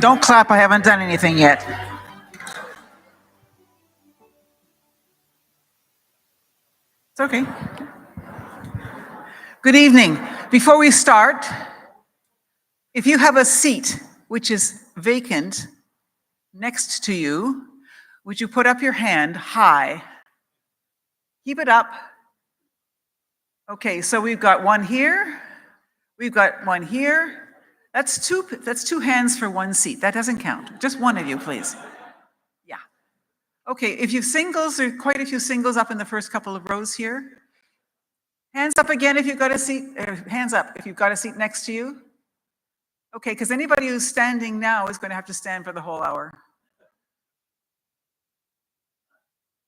Don't clap, I haven't done anything yet. It's okay. Good evening. Before we start, if you have a seat which is vacant next to you, would you put up your hand high? Keep it up. Okay, so we've got one here. We've got one here. That's two hands for one seat. That doesn't count. Just one of you, please. Yeah. Okay, if you've singles, there are quite a few singles up in the first couple of rows here. Hands up again if you've got a seat, hands up if you've got a seat next to you. Okay, because anybody who's standing now is going to have to stand for the whole hour.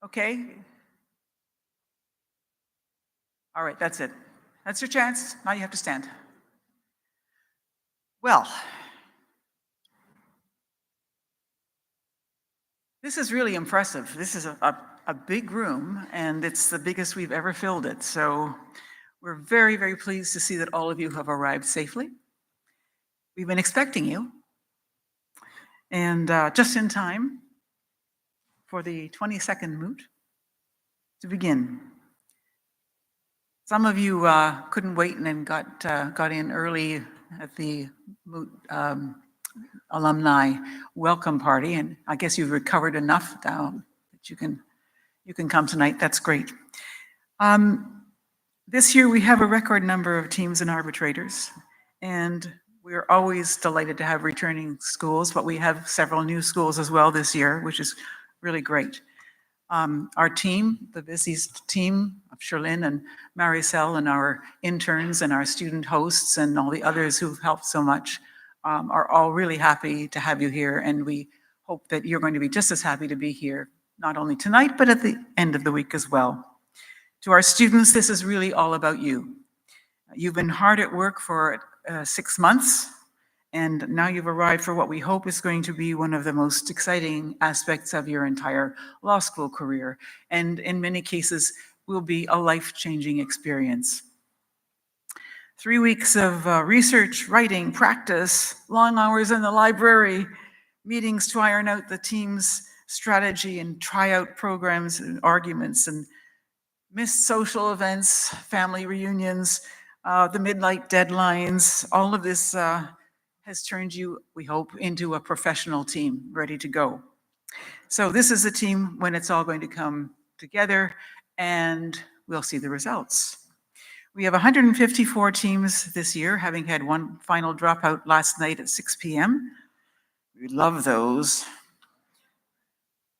Okay. All right, that's it. That's your chance. Now you have to stand. Well, this is really impressive. This is a big room, and it's the biggest we've ever filled it. So we're very, very pleased to see that all of you have arrived safely. We've been expecting you, and just in time for the 22nd Moot to begin. Some of you couldn't wait and then got in early at the Moot alumni welcome party, and I guess you've recovered enough now that you can come tonight. That's great. This year we have a record number of teams and arbitrators, and We're always delighted to have returning schools, but we have several new schools as well this year, which is really great. Our team, the Vissies team of Sherlyn and Maricel and our interns and our student hosts and all the others who've helped so much are all really happy to have you here. And we hope that you're going to be just as happy to be here, not only tonight, but at the end of the week as well. To our students, this is really all about you. You've been hard at work for 6 months, and now you've arrived for what we hope is going to be one of the most exciting aspects of your entire law school career, and in many cases will be a life-changing experience. 3 weeks of research, writing, practice, long hours in the library, meetings to iron out the team's strategy and try out programs and arguments, and missed social events, family reunions, the midnight deadlines. All of this has turned you, we hope, into a professional team ready to go. So this is a team when it's all going to come together, and we'll see the results. We have 154 teams this year, having had one final dropout last night at 6 p.m. We love those.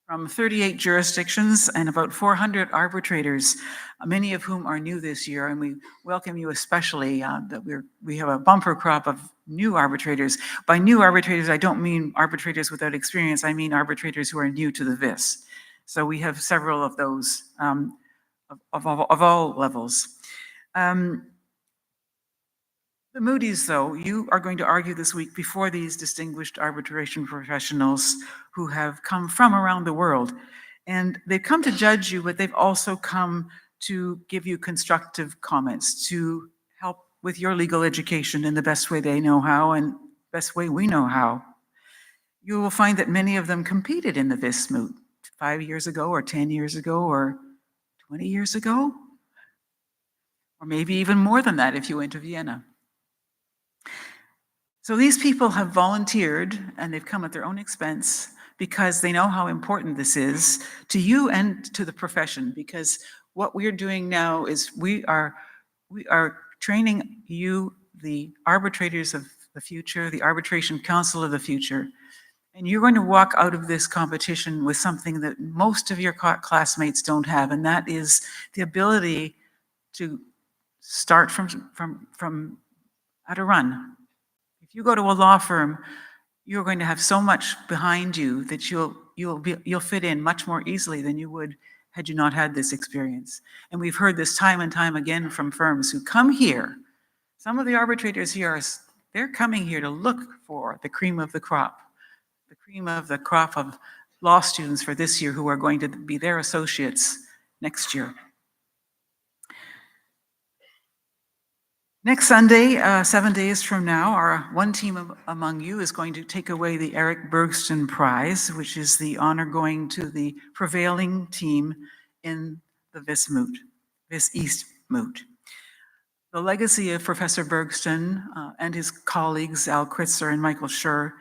From 38 jurisdictions and about 400 arbitrators, many of whom are new this year, and we welcome you especially that we have a bumper crop of new arbitrators. By new arbitrators, I don't mean arbitrators without experience, I mean arbitrators who are new to the VIS. So we have several of those of all levels. The Moody's, though, you are going to argue this week before these distinguished arbitration professionals who have come from around the world. And they've come to judge you, but they've also come to give you constructive comments, to help with your legal education in the best way they know how and best way we know how. You will find that many of them competed in the VIS Moot 5 years ago or 10 years ago or 20 years ago, or maybe even more than that if you went to Vienna. So these people have volunteered and they've come at their own expense because they know how important this is to you and to the profession, because what we're doing now is we are training you, the arbitrators of the future, the arbitration council of the future, and you're going to walk out of this competition with something that most of your classmates don't have, and that is the ability to start from how to run. If you go to a law firm, you're going to have so much behind you that you'll fit in much more easily than you would had you not had this experience. And we've heard this time and time again from firms who come here. Some of the arbitrators here they're coming here to look for the cream of the crop of law students for this year who are going to be their associates next year. Next Sunday, 7 days from now, our one team among you is going to take away the Eric Bergston Prize, which is the honor going to the prevailing team in the VIS East Moot. The legacy of Professor Bergston and his colleagues, Al Kritzer and Michael Schur,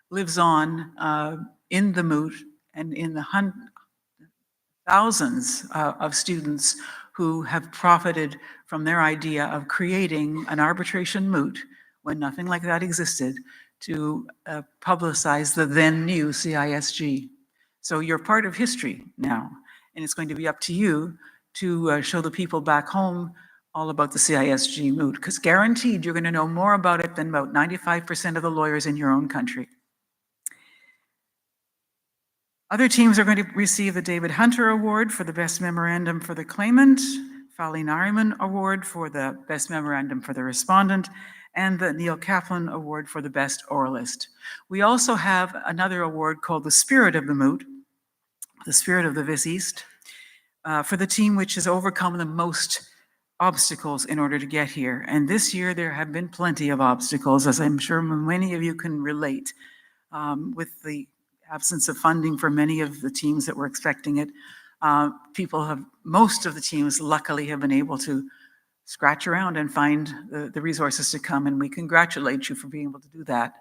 lives on in the Moot and in the thousands of students who have profited from their idea of creating an arbitration moot when nothing like that existed to publicize the then new CISG. So you're part of history now, and it's going to be up to you to show the people back home all about the CISG moot, because guaranteed you're going to know more about it than about 95% of the lawyers in your own country. Other teams are going to receive the David Hunter Award for the Best Memorandum for the Claimant, Fali Nariman Award for the Best Memorandum for the Respondent, and the Neil Kaplan Award for the Best Oralist. We also have another award called the Spirit of the Moot, the Spirit of the VIS East, for the team which has overcome the most obstacles in order to get here. And this year there have been plenty of obstacles, as I'm sure many of you can relate, with the absence of funding for many of the teams that were expecting it. Most of the teams luckily have been able to scratch around and find the resources to come, and we congratulate you for being able to do that.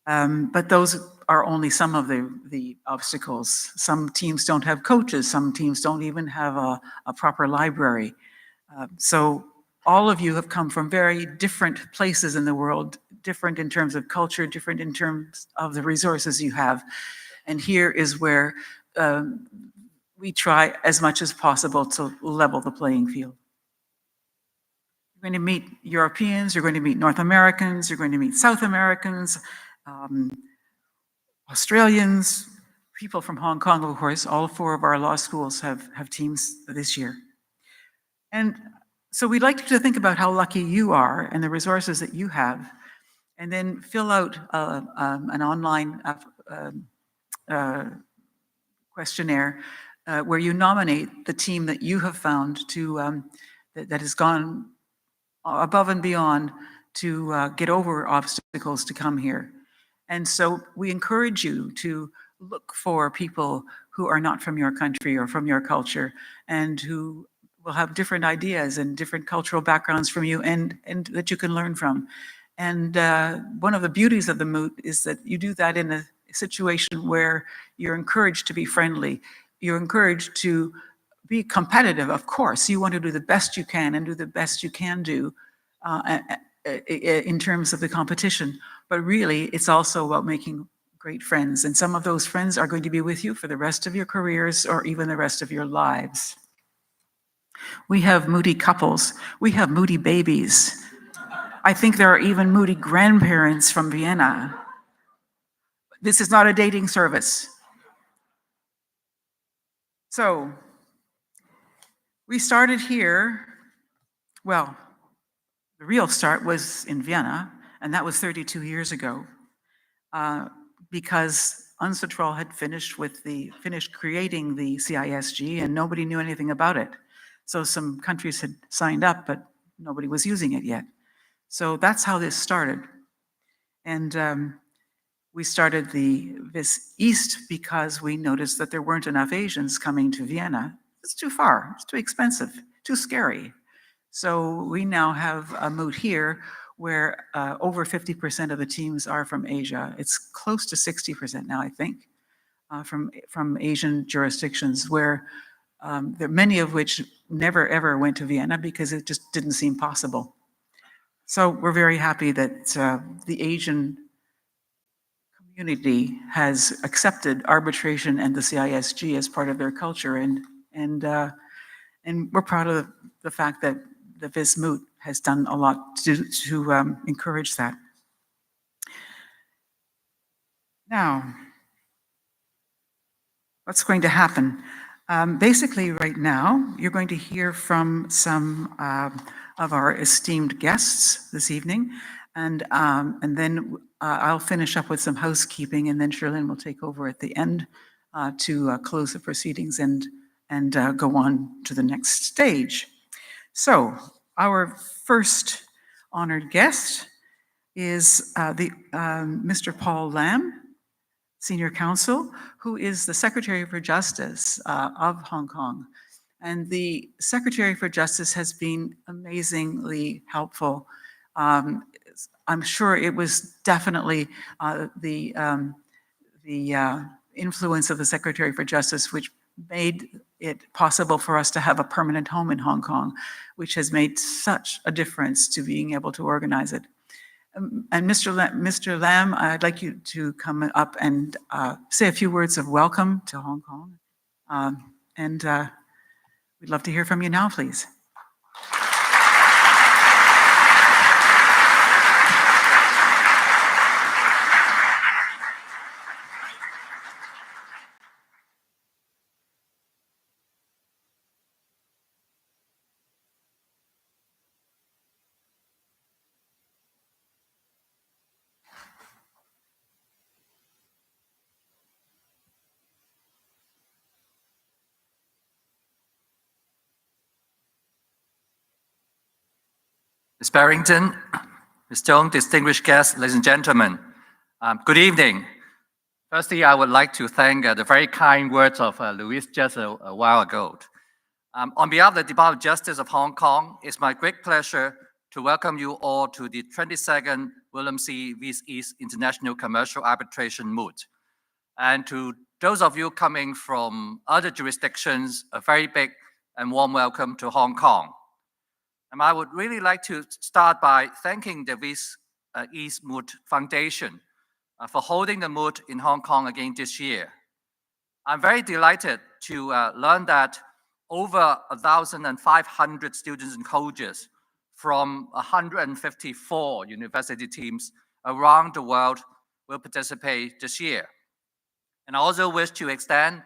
But those are only some of the obstacles. Some teams don't have coaches, some teams don't even have a proper library. So all of you have come from very different places in the world, different in terms of culture, different in terms of the resources you have. And here is where we try as much as possible to level the playing field. You're going to meet Europeans, you're going to meet North Americans, you're going to meet South Americans, Australians, people from Hong Kong, of course. All 4 of our law schools have teams this year. And so we'd like you to think about how lucky you are and the resources that you have, and then fill out an online questionnaire where you nominate the team that you have found to that has gone above and beyond to get over obstacles to come here. And so we encourage you to look for people who are not from your country or from your culture, and who will have different ideas and different cultural backgrounds from you, and that you can learn from. And one of the beauties of the Moot is that you do that in a situation where you're encouraged to be friendly. You're encouraged to be competitive, of course. You want to do the best you can and do the best you can do in terms of the competition. But really, it's also about making great friends. And some of those friends are going to be with you for the rest of your careers or even the rest of your lives. We have moody couples. We have moody babies. I think there are even moody grandparents from Vienna. This is not a dating service. So we started here. Well, the real start was in Vienna, and that was 32 years ago, because UNCITRAL had finished creating the CISG, and nobody knew anything about it. So some countries had signed up, but nobody was using it yet. So that's how this started. And we started this East because we noticed that there weren't enough Asians coming to Vienna. It's too far, it's too expensive, too scary. So we now have a Moot here where over 50% of the teams are from Asia. It's close to 60% now, I think, from Asian jurisdictions, where there are many of which never ever went to Vienna because it just didn't seem possible. So we're very happy that the Asian community has accepted arbitration and the CISG as part of their culture, and we're proud of the fact that the Vis Moot has done a lot to encourage that. Now, what's going to happen? Basically, right now, you're going to hear from some of our esteemed guests this evening, and then I'll finish up with some housekeeping, and then Shirlyn will take over at the end to close the proceedings and go on to the next stage. So, our first honored guest is Mr. Paul Lam, Senior Counsel, who is the Secretary for Justice of Hong Kong. And the Secretary for Justice has been amazingly helpful. I'm sure it was definitely the influence of the Secretary for Justice which made it possible for us to have a permanent home in Hong Kong, which has made such a difference to being able to organize it. And Mr. Lam, I'd like you to come up and say a few words of welcome to Hong Kong. And we'd love to hear from you now, please. Ms. Barrington, Ms. Tong, distinguished guests, ladies and gentlemen, good evening. Firstly, I would like to thank the very kind words of Louise just a while ago. On behalf of the Department of Justice of Hong Kong, it's my great pleasure to welcome you all to the 22nd William C. Vis East International Commercial Arbitration Moot. And to those of you coming from other jurisdictions, a very big and warm welcome to Hong Kong. And I would really like to start by thanking the Vis East Moot Foundation for holding the Moot in Hong Kong again this year. I'm very delighted to learn that over 1,500 students and coaches from 154 university teams around the world will participate this year. And I also wish to extend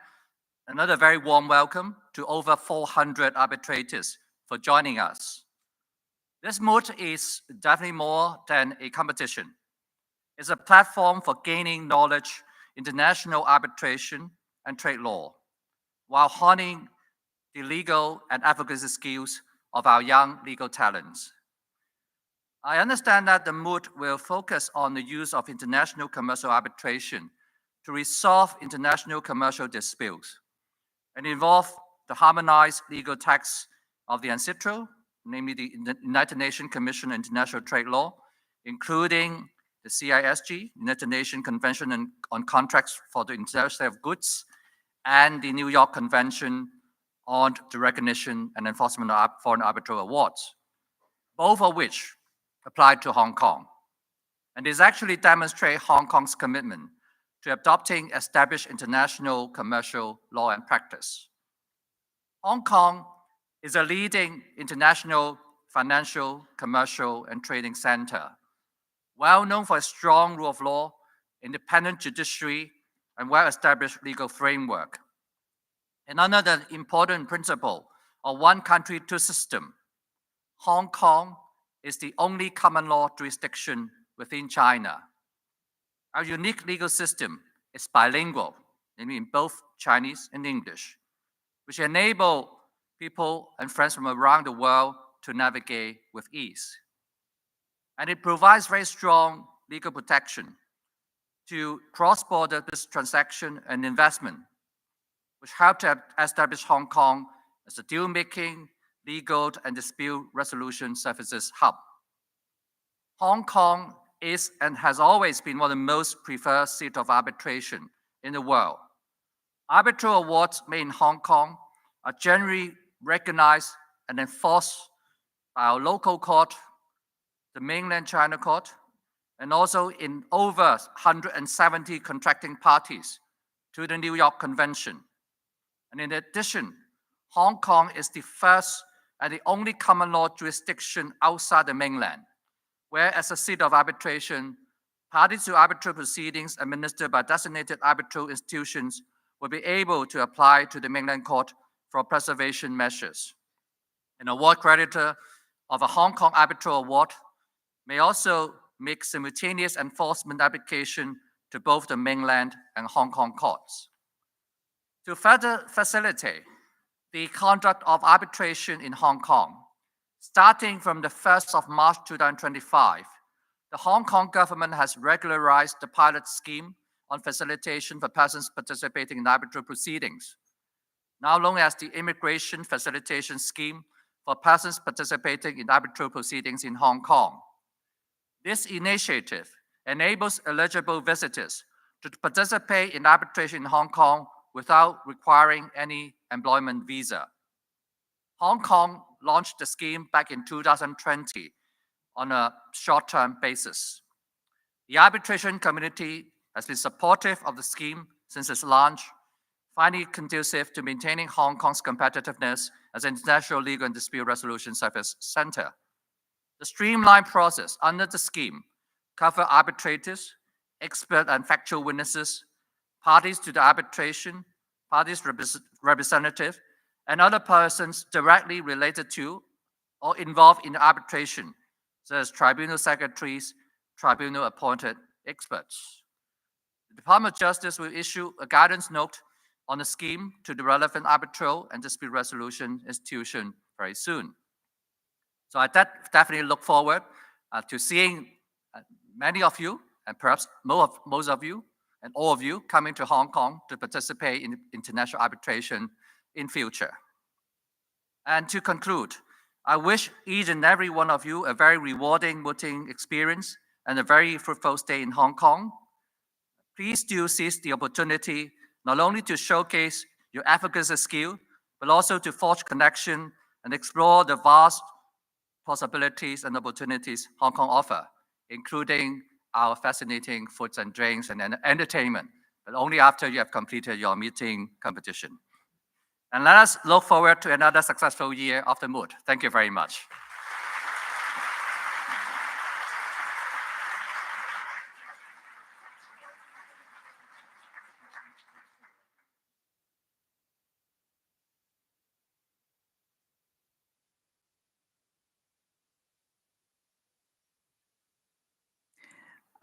another very warm welcome to over 400 arbitrators for joining us. This Moot is definitely more than a competition. It's a platform for gaining knowledge, international arbitration, and trade law, while honing the legal and advocacy skills of our young legal talents. I understand that the Moot will focus on the use of international commercial arbitration to resolve international commercial disputes and involve the harmonized legal text of the UNCITRAL, namely the United Nations Commission on International Trade Law, including the CISG, United Nations Convention on Contracts for the International Sale of Goods, and the New York Convention on the Recognition and Enforcement of Foreign Arbitral Awards, both of which apply to Hong Kong. And this actually demonstrates Hong Kong's commitment to adopting established international commercial law and practice. Hong Kong is a leading international financial, commercial, and trading center, well known for a strong rule of law, independent judiciary, and well-established legal framework. And under the important principle of one country, two systems, Hong Kong is the only common law jurisdiction within China. Our unique legal system is bilingual, namely in both Chinese and English, which enable people and friends from around the world to navigate with ease. And it provides very strong legal protection to cross-border business transaction and investment, which help to establish Hong Kong as a deal-making, legal, and dispute resolution services hub. Hong Kong is and has always been one of the most preferred seats of arbitration in the world. Arbitral awards made in Hong Kong are generally recognized and enforced by our local court, the mainland China court, and also in over 170 contracting parties to the New York Convention. And in addition, Hong Kong is the first and the only common law jurisdiction outside the mainland, where as a seat of arbitration, parties to arbitral proceedings administered by designated arbitral institutions will be able to apply to the mainland court for preservation measures. An award creditor of a Hong Kong arbitral award may also make simultaneous enforcement application to both the mainland and Hong Kong courts. To further facilitate the conduct of arbitration in Hong Kong, starting from the 1st of March 2025, the Hong Kong government has regularized the pilot scheme on facilitation for persons participating in arbitral proceedings, now known as the Immigration Facilitation Scheme for persons participating in arbitral proceedings in Hong Kong. This initiative enables eligible visitors to participate in arbitration in Hong Kong without requiring any employment visa. Hong Kong launched the scheme back in 2020 on a short-term basis. The arbitration community has been supportive of the scheme since its launch, finding it conducive to maintaining Hong Kong's competitiveness as an international legal and dispute resolution service center. The streamlined process under the scheme covers arbitrators, expert and factual witnesses, parties to the arbitration, parties representative, and other persons directly related to or involved in the arbitration, such as tribunal secretaries, tribunal-appointed experts. The Department of Justice will issue a guidance note on the scheme to the relevant arbitral and dispute resolution institution very soon. So I definitely look forward to seeing many of you, and perhaps most of you, and all of you coming to Hong Kong to participate in international arbitration in future. And to conclude, I wish each and every one of you a very rewarding mooting experience and a very fruitful stay in Hong Kong. Please do seize the opportunity not only to showcase your advocacy skill, but also to forge connection and explore the vast possibilities and opportunities Hong Kong offers including our fascinating foods and drinks and entertainment, but only after you have completed your meeting competition. And let us look forward to another successful year of the Moot. Thank you very much.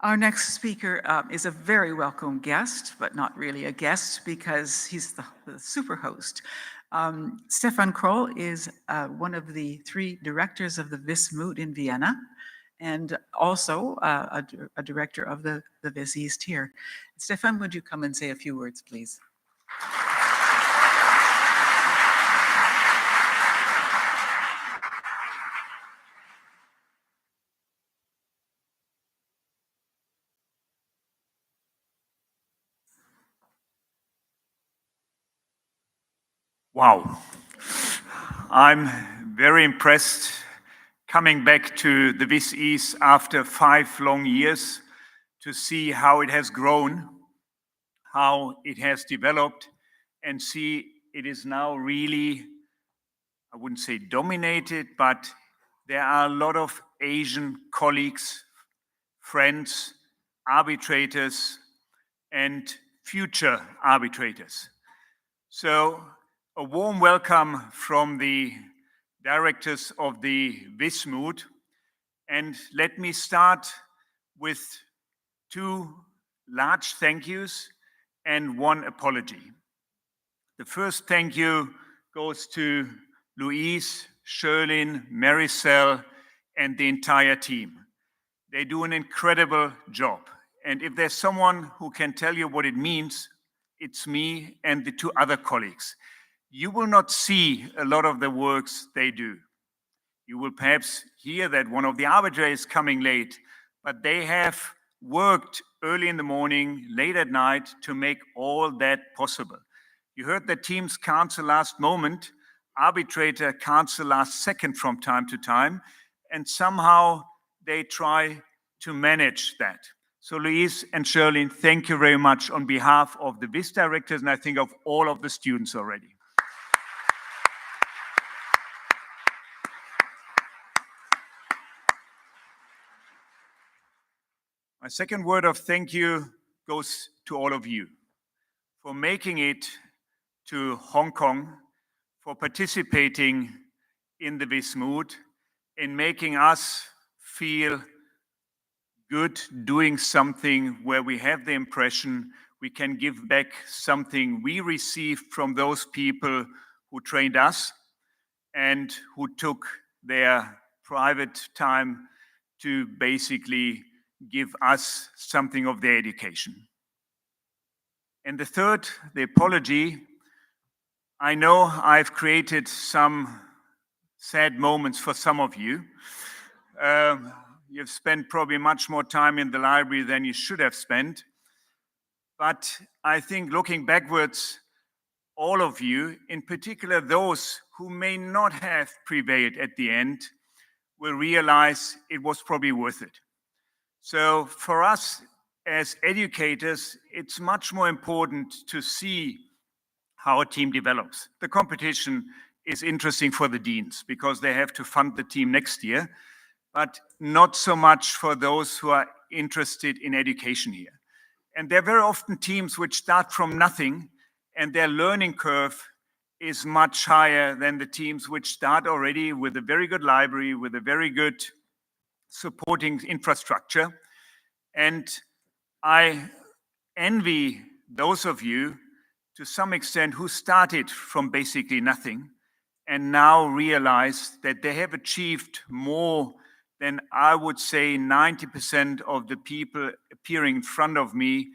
Our next speaker is a very welcome guest, but not really a guest because he's the super host. Stefan Kroll is one of the 3 directors of the WIS Moot in Vienna, and also a director of the WIS East here. Stefan, would you come and say a few words, please? Wow. I'm very impressed coming back to the WIS East after 5 long years to see how it has grown, how it has developed, and see it is now really, I wouldn't say dominated, but there are a lot of Asian colleagues, friends, arbitrators, and future arbitrators. So a warm welcome from the directors of the WIS Moot. And let me start with 2 large thank yous and 1 apology. The first thank you goes to Louise, Sherlyn, Maricel, and the entire team. They do an incredible job. And if there's someone who can tell you what it means, it's me and the 2 other colleagues. You will not see a lot of the works they do. You will perhaps hear that one of the arbitrators is coming late, but they have worked early in the morning, late at night to make all that possible. You heard that teams cancel last moment, arbitrator cancel last second from time to time, and somehow they try to manage that. So Louise and Sherlyn, thank you very much on behalf of the WIS directors and I think of all of the students already. My second word of thank you goes to all of you for making it to Hong Kong, for participating in the WIS Moot, in making us feel good doing something where we have the impression we can give back something we received from those people who trained us and who took their private time to basically give us something of their education. And the third, the apology. I know I've created some sad moments for some of you. You've spent probably much more time in the library than you should have spent. But I think looking backwards, all of you, in particular those who may not have prevailed at the end, will realize it was probably worth it. So for us as educators, it's much more important to see how a team develops. The competition is interesting for the deans because they have to fund the team next year, but not so much for those who are interested in education here. And there are very often teams which start from nothing and their learning curve is much higher than the teams which start already with a very good library, with a very good supporting infrastructure. And I envy those of you to some extent who started from basically nothing and now realize that they have achieved more than I would say 90% of the people appearing in front of me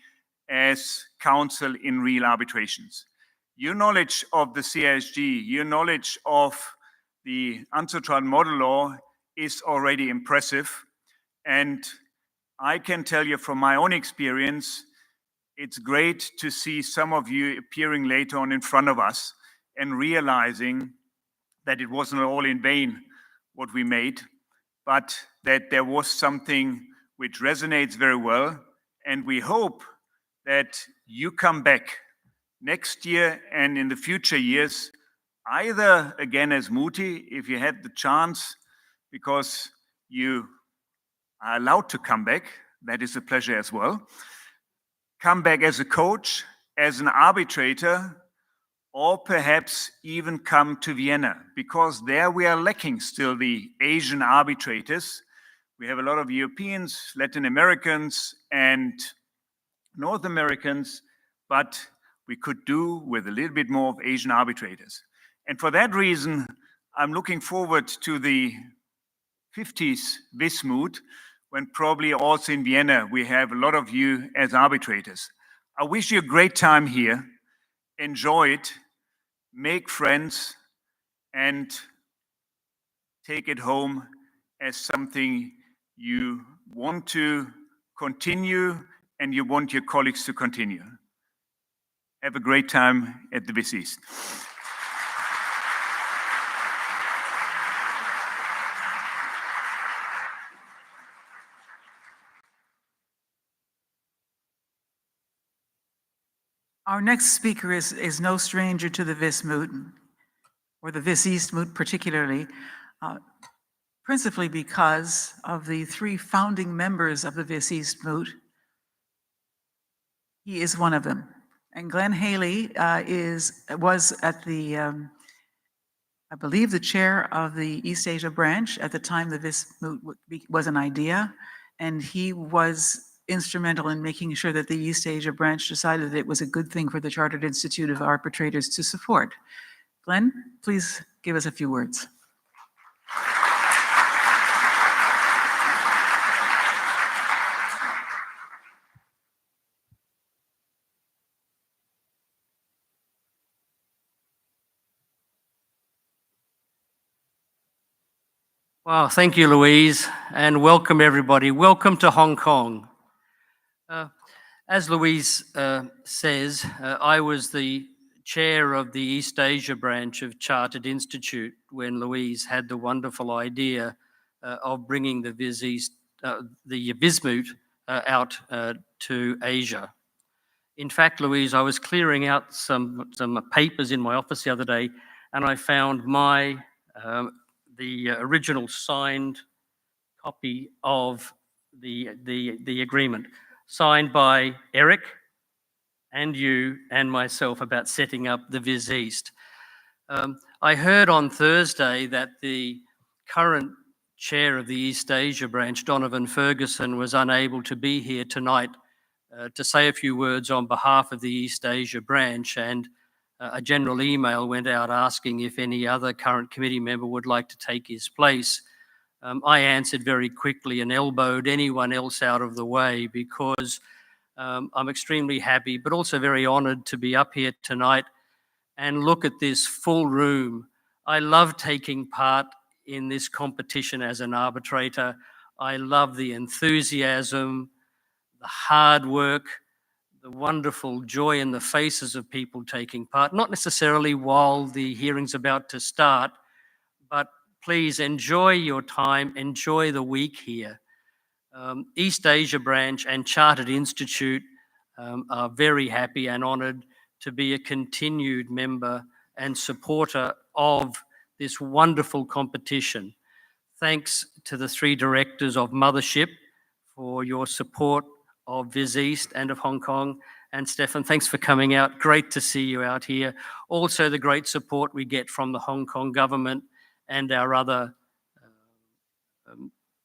as counsel in real arbitrations. Your knowledge of the CISG, your knowledge of the Antitrust model law is already impressive. And I can tell you from my own experience, it's great to see some of you appearing later on in front of us and realizing that it wasn't all in vain what we made, but that there was something which resonates very well. And we hope that you come back next year and in the future years, either again as Moody, if you had the chance, because you are allowed to come back. That is a pleasure as well. Come back as a coach, as an arbitrator, or perhaps even come to Vienna, because there we are lacking still the Asian arbitrators. We have a lot of Europeans, Latin Americans, and North Americans, but we could do with a little bit more of Asian arbitrators. And for that reason, I'm looking forward to the 50th Moot, when probably also in Vienna we have a lot of you as arbitrators. I wish you a great time here. Enjoy it, make friends, and take it home as something you want to continue and you want your colleagues to continue. Have a great time at the Viz East. Our next speaker is no stranger to the Viz Moot, or the Viz East Moot particularly, principally because of the 3 founding members of the Viz East Moot. He is one of them. And Glenn Haley was at the, I believe, the chair of the East Asia branch at the time the Viz Moot was an idea, and he was instrumental in making sure that the East Asia branch decided that it was a good thing for the Chartered Institute of Arbitrators to support. Glenn, please give us a few words. Wow, thank you, Louise, and welcome everybody. Welcome to Hong Kong. As Louise says, I was the chair of the East Asia branch of Chartered Institute when Louise had the wonderful idea of bringing the Viz Moot out to Asia. In fact, Louise, I was clearing out some papers in my office the other day, and I found the original signed copy of the agreement, signed by Eric and you and myself about setting up the Viz East. I heard on Thursday that the current chair of the East Asia branch, Donovan Ferguson, was unable to be here tonight to say a few words on behalf of the East Asia branch, and a general email went out asking if any other current committee member would like to take his place. I answered very quickly and elbowed anyone else out of the way because I'm extremely happy, but also very honored to be up here tonight and look at this full room. I love taking part in this competition as an arbitrator. I love the enthusiasm, the hard work, the wonderful joy in the faces of people taking part, not necessarily while the hearing's about to start, but please enjoy your time, enjoy the week here. East Asia branch and Chartered Institute are very happy and honored to be a continued member and supporter of this wonderful competition. Thanks to the 3 directors of Mothership for your support of Viz East and of Hong Kong. And Stefan, thanks for coming out. Great to see you out here. Also the great support we get from the Hong Kong government and our other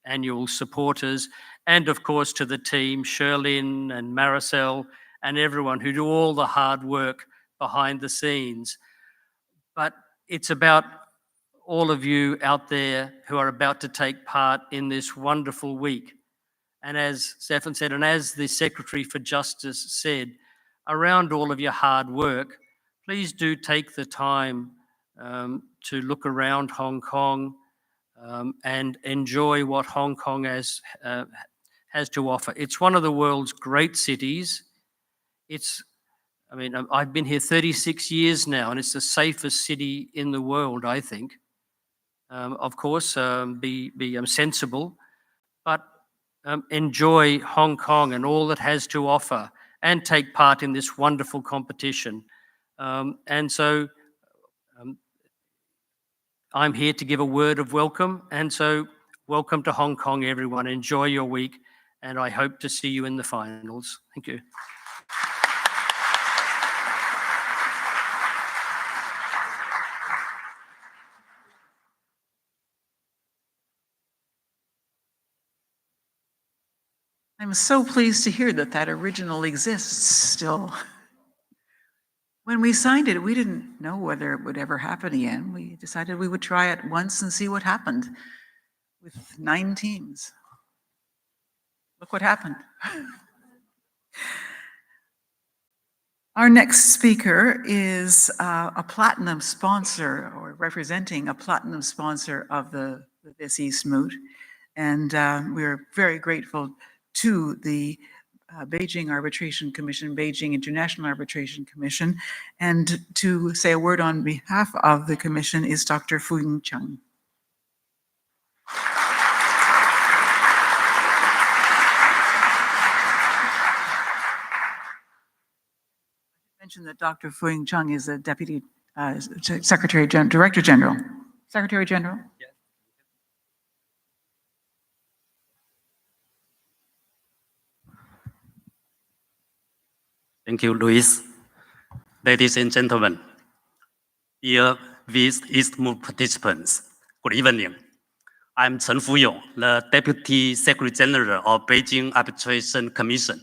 annual supporters. And of course to the team, Sherlyn and Maricel and everyone who do all the hard work behind the scenes. But it's about all of you out there who are about to take part in this wonderful week. And as Stefan said, and as the Secretary for Justice said, around all of your hard work, please do take the time to look around Hong Kong and enjoy what Hong Kong has to offer. It's one of the world's great cities. I've been here 36 years now, and it's the safest city in the world, I think. Of course, be sensible, but enjoy Hong Kong and all it has to offer and take part in this wonderful competition. And so I'm here to give a word of welcome. And so welcome to Hong Kong, everyone. Enjoy your week. And I hope to see you in the finals. Thank you. I'm so pleased to hear that that original exists still. When we signed it, we didn't know whether it would ever happen again. We decided we would try it once and see what happened with 9 teams. Look what happened. Our next speaker is a platinum sponsor, or representing a platinum sponsor of this East Moot. And we're very grateful to the Beijing Arbitration Commission, Beijing International Arbitration Commission. And to say a word on behalf of the commission is Dr. Fu-Ying Chung. Mention that Dr. Fu-Ying Chung is the Deputy Secretary General, Director General. Secretary General? Yes. Thank you, Luis. Ladies and gentlemen, dear East Moot participants, good evening. I'm Chen Fuyong, the Deputy Secretary General of Beijing Arbitration Commission,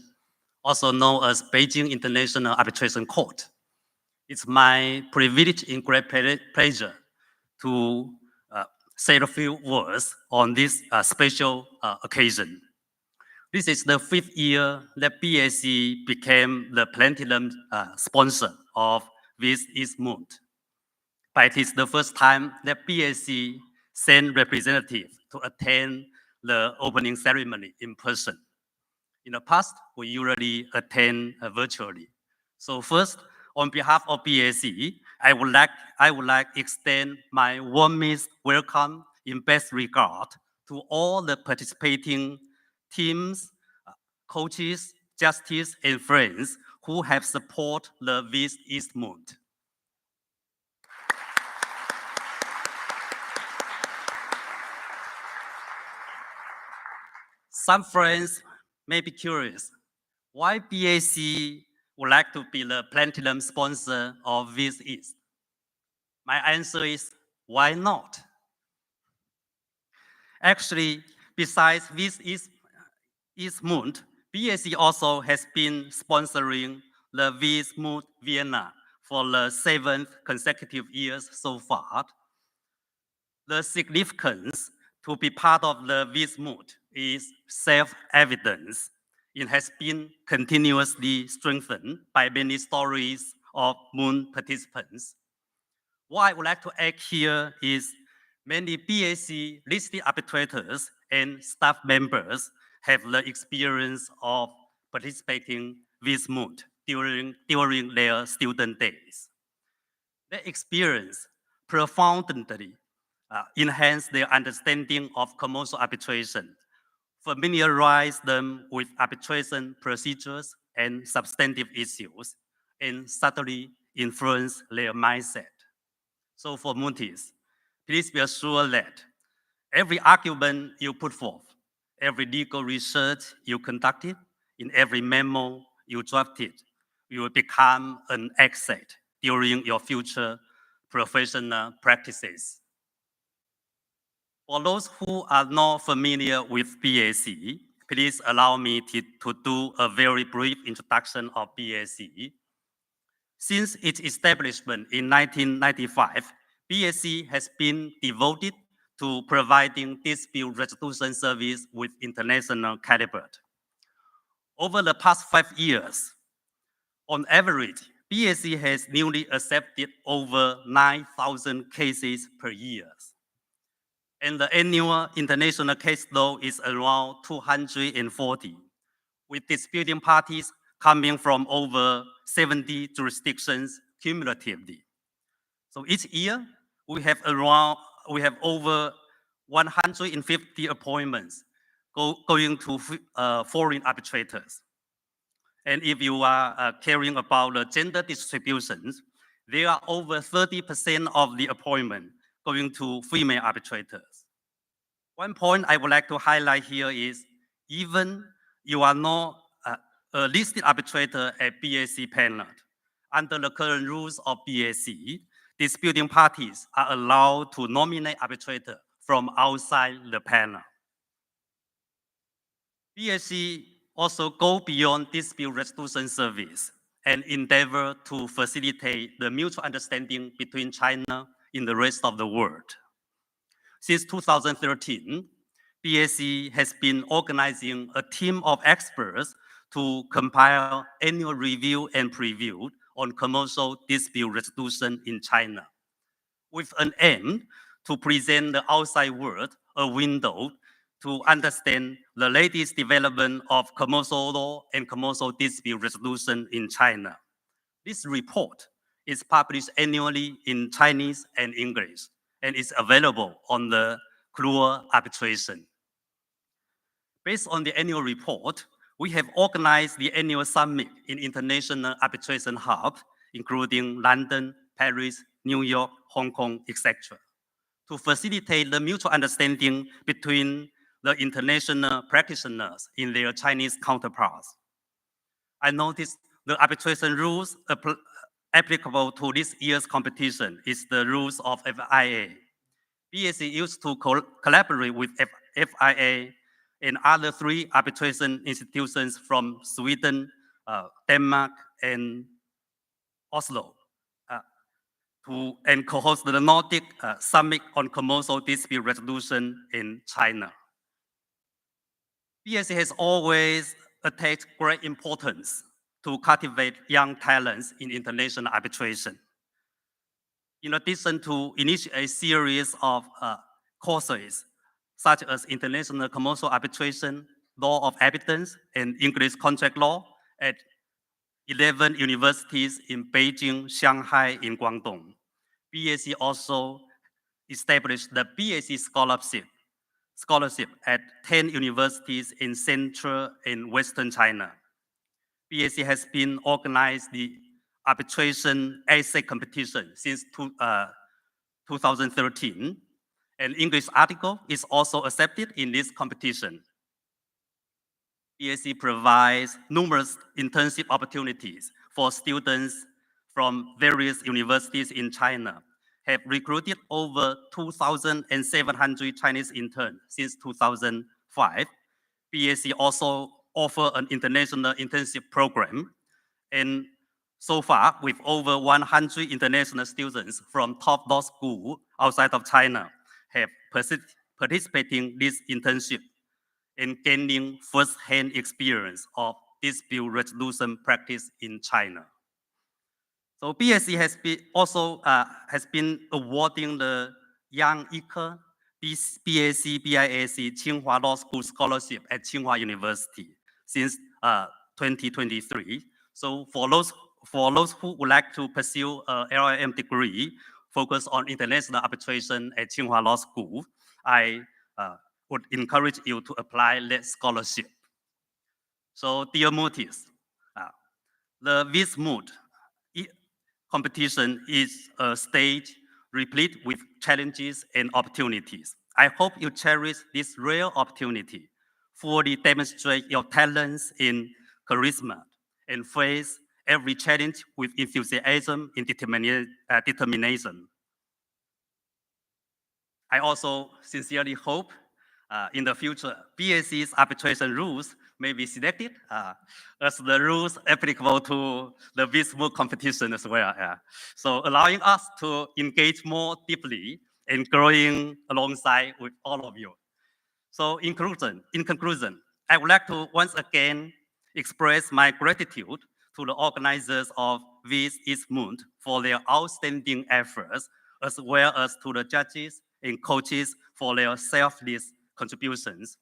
also known as Beijing International Arbitration Court. It's my privilege and great pleasure to say a few words on this special occasion. This is the 5th year that BAC became the platinum sponsor of this East Moot. But it is the first time that BAC sent representatives to attend the opening ceremony in person. In the past, we usually attend virtually. So first, on behalf of BAC, I would like to extend my warmest welcome in best regard to all the participating teams, coaches, justice, and friends who have supported the East Moot. Some friends may be curious why BAC would like to be the platinum sponsor of this East. My answer is, why not? Actually, besides this East Moot, BAC also has been sponsoring the East Moot Vienna for the 7th consecutive years so far. The significance to be part of the East Moot is self-evident. It has been continuously strengthened by many stories of Moot participants. What I would like to add here is many BAC listed arbitrators and staff members have the experience of participating with Moot during their student days. Their experience profoundly enhance their understanding of commercial arbitration, familiarize them with arbitration procedures and substantive issues, and subtly influence their mindset. So for Mooties, please be assured that every argument you put forth, every legal research you conducted, in every memo you drafted, you will become an asset during your future professional practices. For those who are not familiar with BAC, please allow me to do a very brief introduction of BAC. Since its establishment in 1995, BAC has been devoted to providing dispute resolution service with international caliber. Over the past 5 years, on average, BAC has newly accepted over 9,000 cases per year. And the annual international case load is around 240, with disputing parties coming from over 70 jurisdictions cumulatively. So each year, we have over 150 appointments going to foreign arbitrators. And if you are caring about the gender distributions, there are over 30% of the appointment going to female arbitrators. One point I would like to highlight here is even you are not a listed arbitrator at BAC panel, under the current rules of BAC, disputing parties are allowed to nominate arbitrator from outside the panel. BAC also go beyond dispute resolution service and endeavor to facilitate the mutual understanding between China and the rest of the world. Since 2013, BAC has been organizing a team of experts to compile annual review and preview on commercial dispute resolution in China, with an aim to present the outside world a window to understand the latest development of commercial law and commercial dispute resolution in China. This report is published annually in Chinese and English and is available on the Kluwer Arbitration. Based on the annual report, we have organized the annual summit in international arbitration hubs, including London, Paris, New York, Hong Kong, etc., to facilitate the mutual understanding between the international practitioners in their Chinese counterparts. I noticed the arbitration rules applicable to this year's competition is the rules of FIA. BAC used to collaborate with FIA and other 3 arbitration institutions from Sweden, Denmark, and Oslo and co-host the Nordic Summit on Commercial Dispute Resolution in China. BAC has always attached great importance to cultivate young talents in international arbitration. In addition to initiate a series of courses, such as International Commercial Arbitration, Law of Evidence, and English Contract Law at 11 universities in Beijing, Shanghai, and Guangdong. BAC also established the BAC scholarship at 10 universities in Central and Western China. BAC has been organized the arbitration essay competition since 2013. An English article is also accepted in this competition. BAC provides numerous internship opportunities for students from various universities in China, have recruited over 2,700 Chinese interns since 2005. BAC also offers an international internship program, and so far, with over 100 international students from top law schools outside of China have participated in this internship and gaining first-hand experience of dispute resolution practice in China. So BAC has been awarding the Young Eaker BAC BIAC Tsinghua Law School Scholarship at Tsinghua University since 2023. So for those who would like to pursue a LLM degree focused on international arbitration at Tsinghua Law School, I would encourage you to apply that scholarship. So dear Mooties, the Moot competition is a stage replete with challenges and opportunities. I hope you cherish this rare opportunity, fully demonstrate your talents in charisma, and face every challenge with enthusiasm and determination. I also sincerely hope in the future, BAC's arbitration rules may be selected as the rules applicable to the Moot competition as well. So allowing us to engage more deeply and growing alongside with all of you. So in conclusion, I would like to once again express my gratitude to the organizers of Moot for their outstanding efforts, as well as to the judges and coaches for their selfless contributions.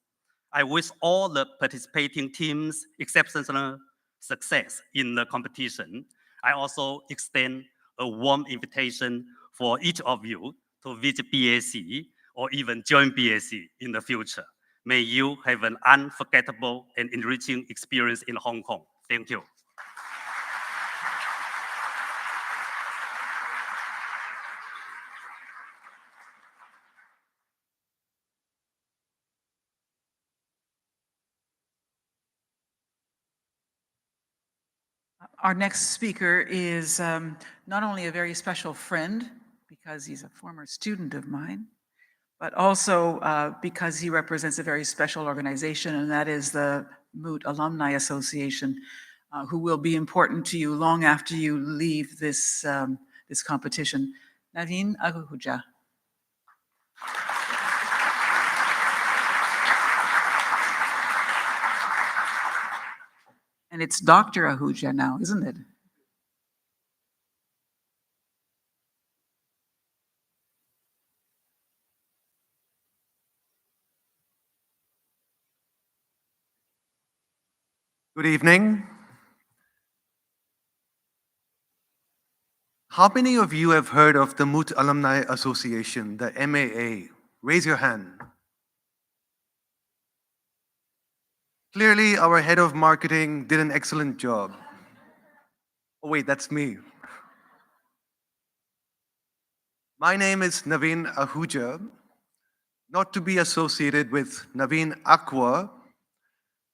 I wish all the participating teams exceptional success in the competition. I also extend a warm invitation for each of you to visit BAC or even join BAC in the future. May you have an unforgettable and enriching experience in Hong Kong. Thank you. Our next speaker is not only a very special friend, because he's a former student of mine, but also because he represents a very special organization, and that is the Moot Alumni Association, who will be important to you long after you leave this, this competition. Naveen Ahuja. And it's Dr. Ahuja now, isn't it? Good evening. How many of you have heard of the Moot Alumni Association, the MAA? Raise your hand. Clearly, our head of marketing did an excellent job. Oh wait, that's me. My name is Naveen Ahuja, not to be associated with Naveen Aqua,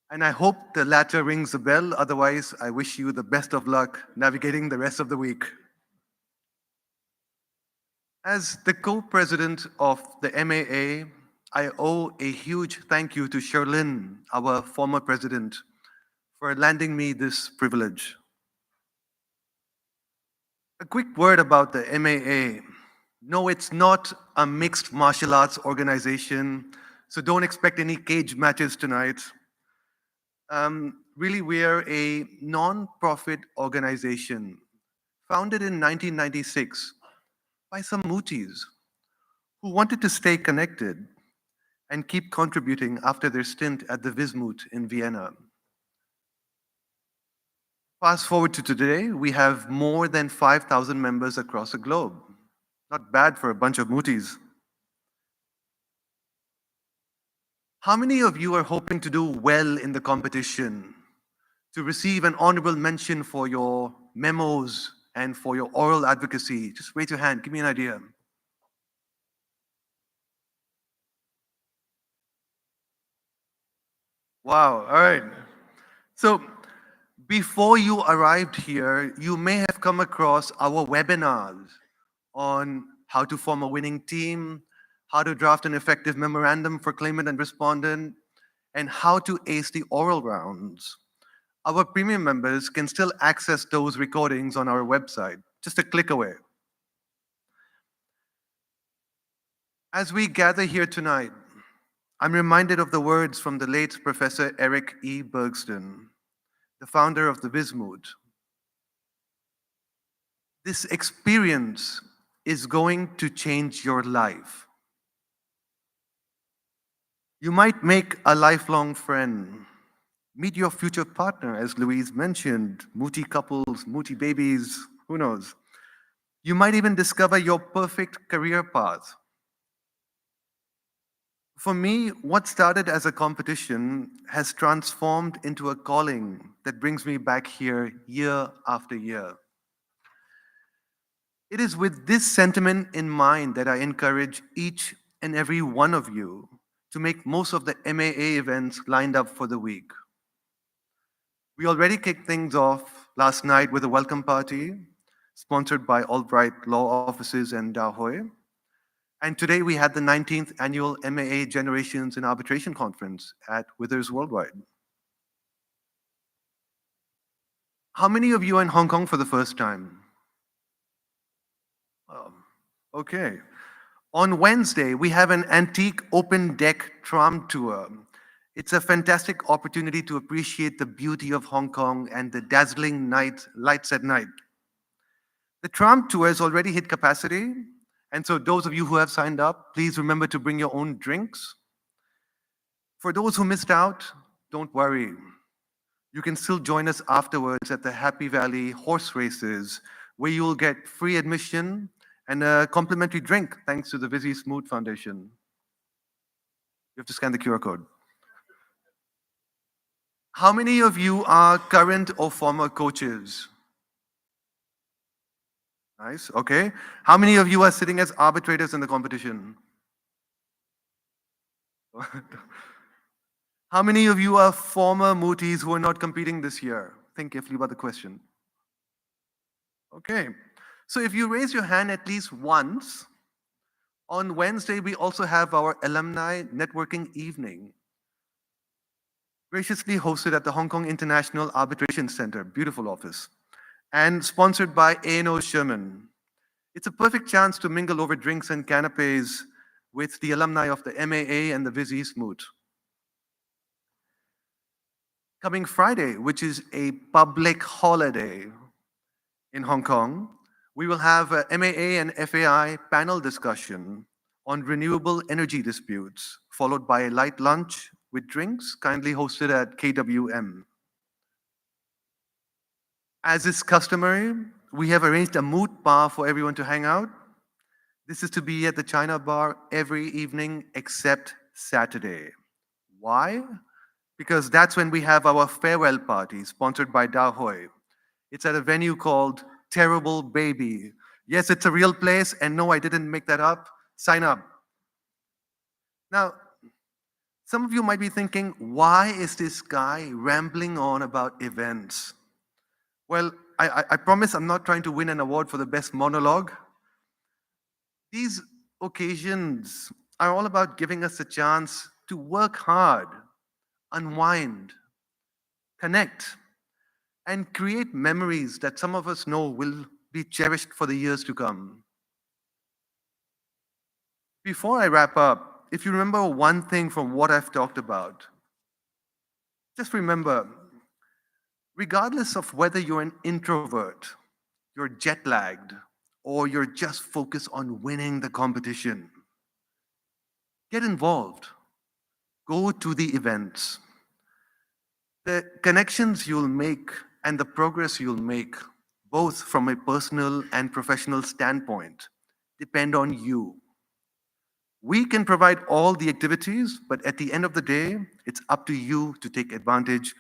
and I hope the latter rings a bell. Otherwise, I wish you the best of luck navigating the rest of the week. As the co-president of the MAA, I owe a huge thank you to Sherlyn, our former president, for landing me this privilege. A quick word about the MAA. No, it's not a mixed martial arts organization, so don't expect any cage matches tonight. Really, we are a non-profit organization founded in 1996 by some Mooties who wanted to stay connected and keep contributing after their stint at the Vismut in Vienna. Fast forward to today, we have more than 5,000 members across the globe. Not bad for a bunch of Mooties. How many of you are hoping to do well in the competition, to receive an honorable mention for your memos and for your oral advocacy? Just raise your hand, give me an idea. Wow, all right. So before you arrived here, you may have come across our webinars on how to form a winning team, how to draft an effective memorandum for claimant and respondent, and how to ace the oral rounds. Our premium members can still access those recordings on our website, just a click away. As we gather here tonight, I'm reminded of the words from the late Professor Eric E. Bergston, the founder of the Vismut. This experience is going to change your life. You might make a lifelong friend, meet your future partner, as Louise mentioned, Mooty couples, Mooty babies, who knows. You might even discover your perfect career path. For me, what started as a competition has transformed into a calling that brings me back here year after year. It is with this sentiment in mind that I encourage each and every one of you to make most of the MAA events lined up for the week. We already kicked things off last night with a welcome party sponsored by Albright Law Offices and Dahoy. And today we had the 19th annual MAA Generations in Arbitration Conference at Withers Worldwide. How many of you are in Hong Kong for the first time? Okay. On Wednesday, we have an antique open deck tram tour. It's a fantastic opportunity to appreciate the beauty of Hong Kong and the dazzling lights at night. The tram tour has already hit capacity, and so those of you who have signed up, please remember to bring your own drinks. For those who missed out, don't worry. You can still join us afterwards at the Happy Valley horse races, where you will get free admission and a complimentary drink thanks to the Visi Smooth Foundation. You have to scan the QR code. How many of you are current or former coaches? Nice, okay. How many of you are sitting as arbitrators in the competition? How many of you are former Mooties who are not competing this year? Think carefully about the question. Okay, so if you raise your hand at least once, on Wednesday we also have our alumni networking evening, graciously hosted at the Hong Kong International Arbitration Center, beautiful office, and sponsored by A&O Sherman. It's a perfect chance to mingle over drinks and canapes with the alumni of the MAA and the Viz East Moot. Coming Friday, which is a public holiday in Hong Kong, we will have a MAA and FAI panel discussion on renewable energy disputes, followed by a light lunch with drinks, kindly hosted at KWM. As is customary, we have arranged a Moot bar for everyone to hang out. This is to be at the China Bar every evening except Saturday. Why? Because that's when we have our farewell party sponsored by Da Hoi. It's at a venue called Terrible Baby. Yes, it's a real place, and no, I didn't make that up. Sign up. Now, some of you might be thinking, why is this guy rambling on about events? Well, I promise I'm not trying to win an award for the best monologue. These occasions are all about giving us a chance to work hard, unwind, connect, and create memories that some of us know will be cherished for the years to come. Before I wrap up, if you remember one thing from what I've talked about, just remember, regardless of whether you're an introvert, you're jet lagged, or you're just focused on winning the competition, get involved. Go to the events. The connections you'll make and the progress you'll make, both from a personal and professional standpoint, depend on you. We can provide all the activities, but at the end of the day, it's up to you to take advantage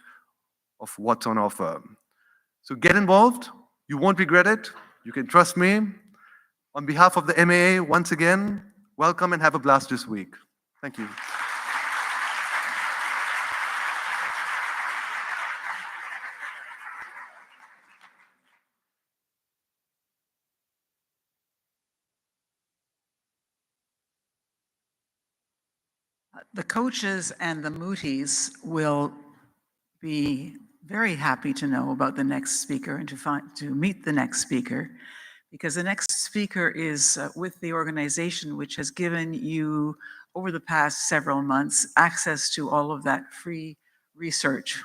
of what's on offer. So get involved. You won't regret it. You can trust me. On behalf of the MAA, once again, welcome and have a blast this week. Thank you. The coaches and the Mooties will be very happy to know about the next speaker and to meet the next speaker, because the next speaker is with the organization which has given you, over the past several months, access to all of that free research,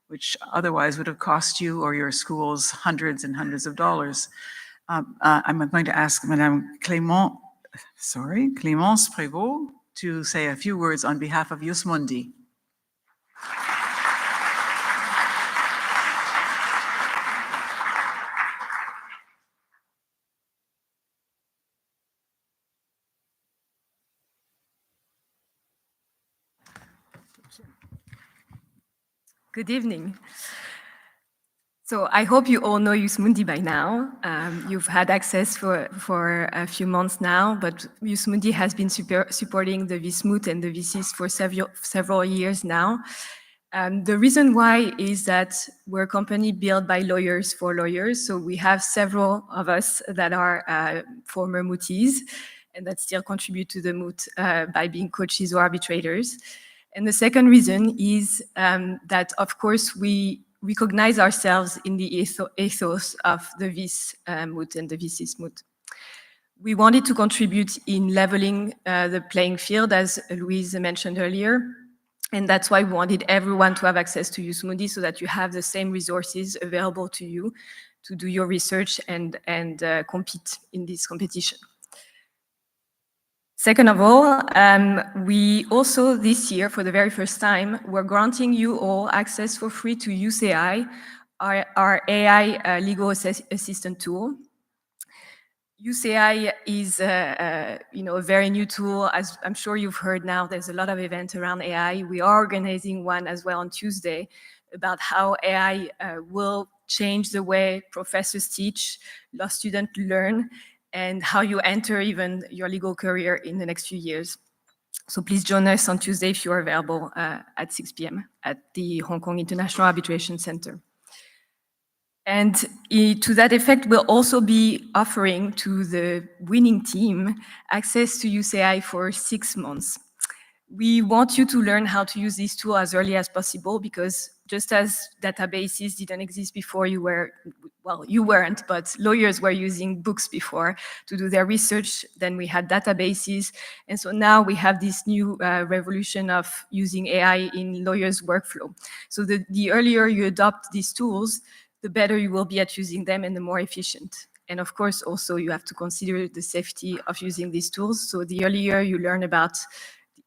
which otherwise would have cost you or your schools hundreds and hundreds of dollars. I'm going to ask Madame Clémence Prévost to say a few words on behalf of Jus Mundi. Good evening. So I hope you all know Jus Mundi by now. You've had access for a few months now, but Jus Mundi has been supporting the Viz Moot and the VCs for several years now. The reason why is that we're a company built by lawyers for lawyers. So we have several of us that are former Mooties and that still contribute to the Moot by being coaches or arbitrators. And the second reason is that, of course, we recognize ourselves in the ethos of the Viz Moot and the VC's Moot. We wanted to contribute in leveling the playing field, as Louise mentioned earlier. And that's why we wanted everyone to have access to Jus Mundi, so that you have the same resources available to you to do your research and compete in this competition. Second of all, we also this year, for the very first time, we're granting you all access for free to UCI, our AI legal assistant tool. UCI is a very new tool. As I'm sure you've heard now, there's a lot of events around AI. We are organizing one as well on Tuesday about how AI will change the way professors teach, law students learn, and how you enter even your legal career in the next few years. So please join us on Tuesday if you are available at 6 p.m. at the Hong Kong International Arbitration Center. And to that effect, we'll also be offering to the winning team access to use AI for 6 months. We want you to learn how to use this tool as early as possible, because just as databases didn't exist before, you weren't, but lawyers were using books before to do their research. Then we had databases. And so now we have this new revolution of using AI in lawyers' workflow. So the earlier you adopt these tools, the better you will be at using them and the more efficient. And of course, also you have to consider the safety of using these tools. So the earlier you learn about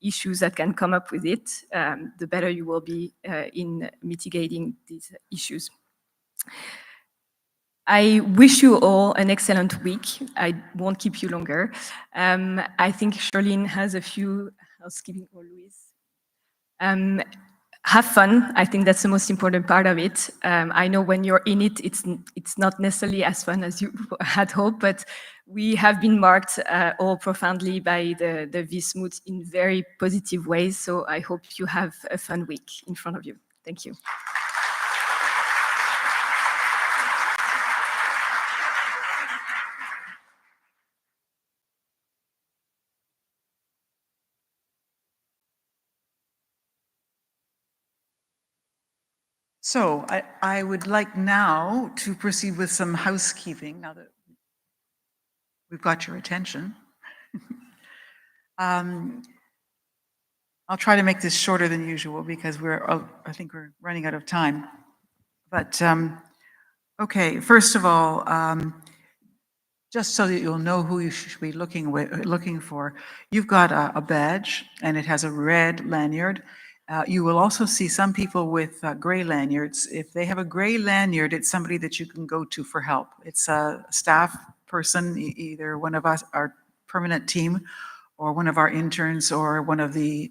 issues that can come up with it, the better you will be in mitigating these issues. I wish you all an excellent week. I won't keep you longer. I think Charlene has a few housekeeping, or Louise. Have fun. I think that's the most important part of it. I know when you're in it, it's not necessarily as fun as you had hoped, but we have been marked all profoundly by the Moot in very positive ways. So I hope you have a fun week in front of you. Thank you. So I would like now to proceed with some housekeeping, now that we've got your attention. I'll try to make this shorter than usual because I think we're running out of time. But okay, first of all, just so that you'll know who you should be looking for, you've got a badge and it has a red lanyard. You will also see some people with gray lanyards. If they have a gray lanyard, it's somebody that you can go to for help. It's a staff person, either one of us, our permanent team, or one of our interns, or one of the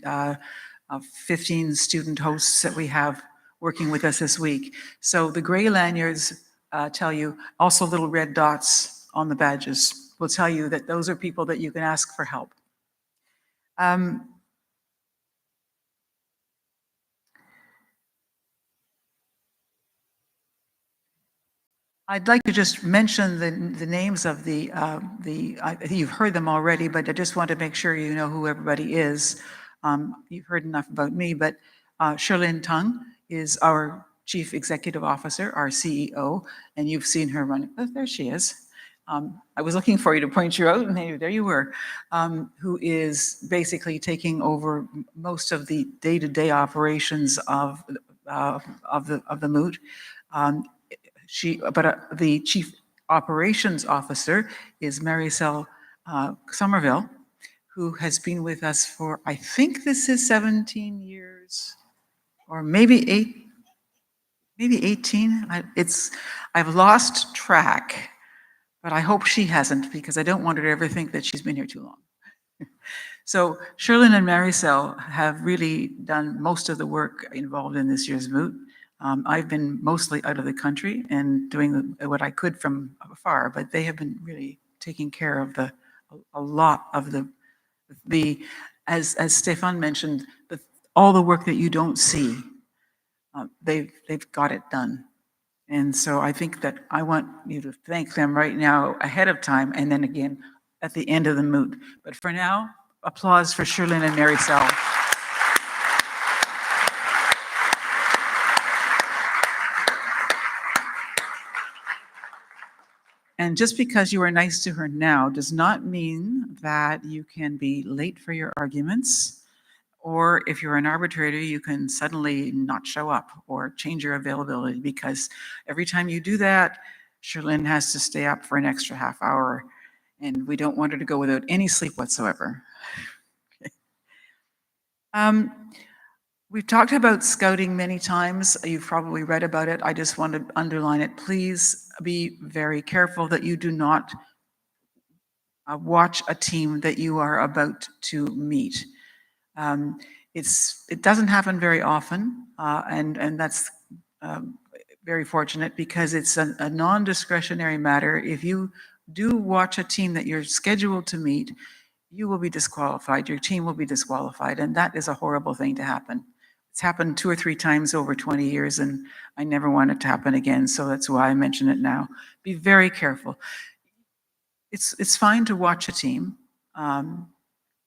15 student hosts that we have working with us this week. So the gray lanyards tell you, also little red dots on the badges will tell you that those are people that you can ask for help. I'd like to just mention the names of I think you've heard them already, but I just want to make sure you know who everybody is. You've heard enough about me, but Charlene Tung is our Chief Executive Officer, our CEO, and you've seen her running. Oh, there she is. I was looking for you to point you out, and there you were, who is basically taking over most of the day-to-day operations of the Moot. The Chief Operations Officer is Maricel Somerville, who has been with us for, I think this is 17 years, or maybe 18. I've lost track, but I hope she hasn't, because I don't want her to ever think that she's been here too long. So Charlene and Maricel have really done most of the work involved in this year's Moot. I've been mostly out of the country and doing what I could from afar, but they have been really taking care of a lot of as Stefan mentioned, all the work that you don't see, they've got it done. And so I think that I want you to thank them right now ahead of time, and then again at the end of the Moot. But for now, applause for Charlene and Maricel. And just because you are nice to her now does not mean that you can be late for your arguments, or if you're an arbitrator, you can suddenly not show up or change your availability, because every time you do that, Charlene has to stay up for an extra half hour, and we don't want her to go without any sleep whatsoever. Okay. We've talked about scouting many times. You've probably read about it. I just want to underline it. Please be very careful that you do not watch a team that you are about to meet. It doesn't happen very often, and that's very fortunate because it's a non-discretionary matter. If you do watch a team that you're scheduled to meet, you will be disqualified, your team will be disqualified, and that is a horrible thing to happen. It's happened 2 or 3 times over 20 years, and I never want it to happen again, so that's why I mention it now. Be very careful. It's fine to watch a team.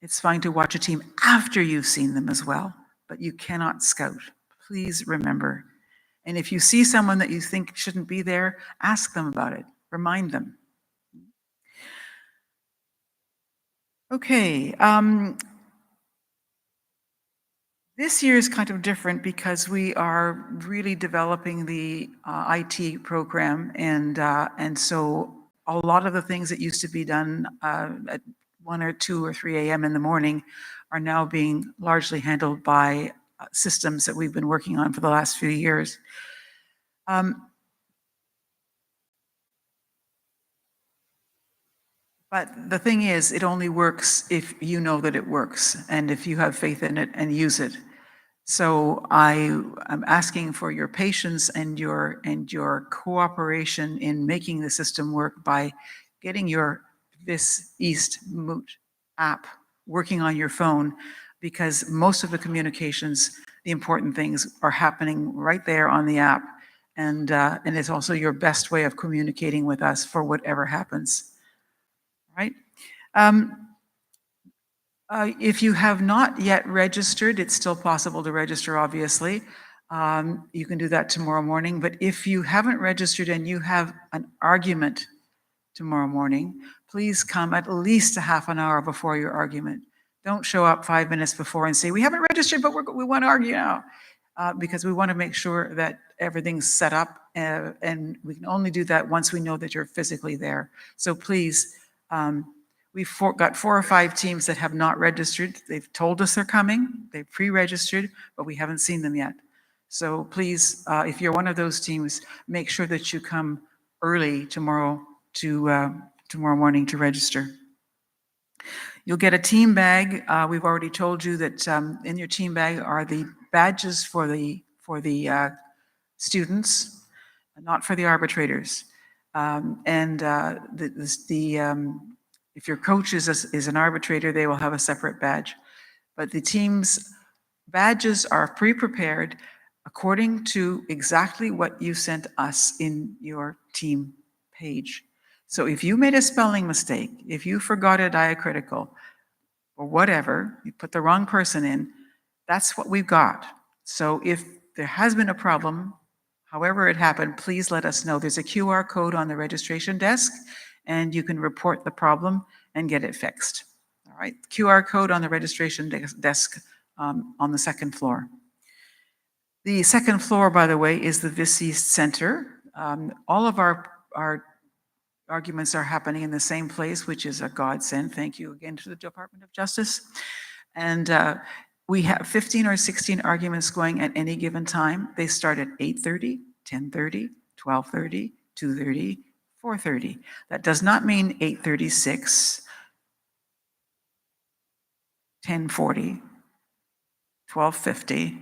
It's fine to watch a team after you've seen them as well, but you cannot scout. Please remember. And if you see someone that you think shouldn't be there, ask them about it. Remind them. Okay. This year is kind of different because we are really developing the IT program, and so a lot of the things that used to be done at 1 or 2 or 3 a.m. in the morning are now being largely handled by systems that we've been working on for the last few years. But the thing is, it only works if you know that it works and if you have faith in it and use it. So I'm asking for your patience and your cooperation in making the system work by getting your This East Moot app working on your phone, because most of the communications, the important things, are happening right there on the app, and it's also your best way of communicating with us for whatever happens. Right? If you have not yet registered, it's still possible to register, obviously. You can do that tomorrow morning. But if you haven't registered and you have an argument tomorrow morning, please come at least a half an hour before your argument. Don't show up 5 minutes before and say, we haven't registered, but we want to argue now. Because we want to make sure that everything's set up, and we can only do that once we know that you're physically there. So please, we've got 4 or 5 teams that have not registered. They've told us they're coming, they've pre-registered, but we haven't seen them yet. So please, if you're one of those teams, make sure that you come early tomorrow morning to register. You'll get a team bag. We've already told you that in your team bag are the badges for the students, not for the arbitrators. If your coach is an arbitrator, they will have a separate badge. But the team's badges are pre-prepared according to exactly what you sent us in your team page. So if you made a spelling mistake, if you forgot a diacritical, or whatever, you put the wrong person in, that's what we've got. So if there has been a problem, however it happened, please let us know. There's a QR code on the registration desk, and you can report the problem and get it fixed. All right, QR code on the registration desk on the second floor. The second floor, by the way, is the This East Center. All of our arguments are happening in the same place, which is a godsend. Thank you again to the Department of Justice. And we have 15 or 16 arguments going at any given time. They start at 8:30, 10:30, 12:30, 2:30, 4:30. That does not mean 8:36, 10:40, 12:50,